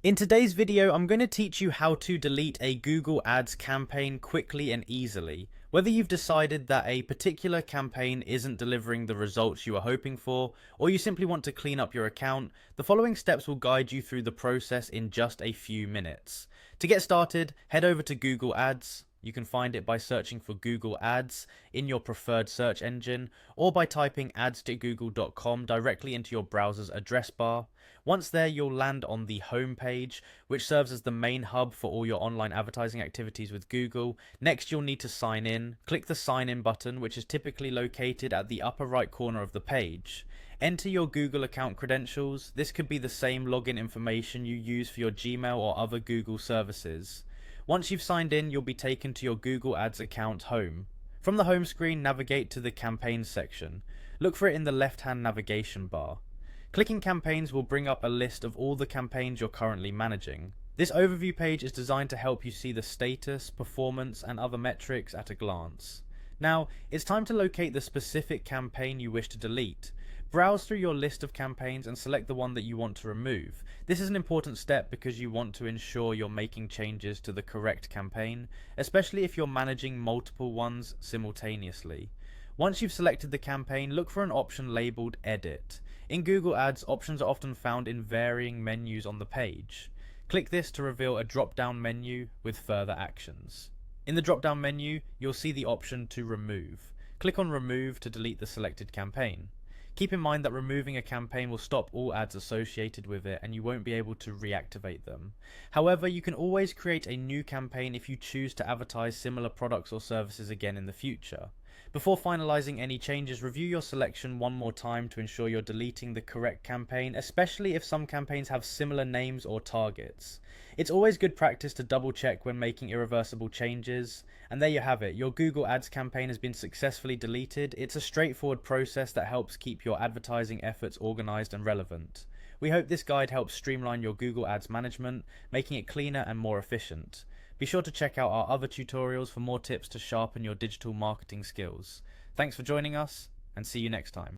In today's video, I'm going to teach you how to delete a Google Ads campaign quickly and easily. Whether you've decided that a particular campaign isn't delivering the results you are hoping for, or you simply want to clean up your account, the following steps will guide you through the process in just a few minutes. To get started, head over to Google Ads. You can find it by searching for Google Ads in your preferred search engine, or by typing ads.google.com directly into your browser's address bar. Once there, you'll land on the home page, which serves as the main hub for all your online advertising activities with Google. Next, you'll need to sign in. Click the sign in button, which is typically located at the upper right corner of the page. Enter your Google account credentials. This could be the same login information you use for your Gmail or other Google services. Once you've signed in, you'll be taken to your Google Ads account home. From the home screen, navigate to the Campaigns section. Look for it in the left-hand navigation bar. Clicking Campaigns will bring up a list of all the campaigns you're currently managing. This overview page is designed to help you see the status, performance, and other metrics at a glance. Now, it's time to locate the specific campaign you wish to delete. Browse through your list of campaigns and select the one that you want to remove. This is an important step because you want to ensure you're making changes to the correct campaign, especially if you're managing multiple ones simultaneously. Once you've selected the campaign, look for an option labeled Edit. In Google Ads, options are often found in varying menus on the page. Click this to reveal a drop-down menu with further actions. In the drop-down menu, you'll see the option to remove. Click on Remove to delete the selected campaign. Keep in mind that removing a campaign will stop all ads associated with it and you won't be able to reactivate them. However, you can always create a new campaign if you choose to advertise similar products or services again in the future. Before finalizing any changes, review your selection one more time to ensure you're deleting the correct campaign, especially if some campaigns have similar names or targets. It's always good practice to double check when making irreversible changes. And there you have it, your Google Ads campaign has been successfully deleted. It's a straightforward process that helps keep your advertising efforts organized and relevant. We hope this guide helps streamline your Google Ads management, making it cleaner and more efficient. Be sure to check out our other tutorials for more tips to sharpen your digital marketing skills. Thanks for joining us, and see you next time.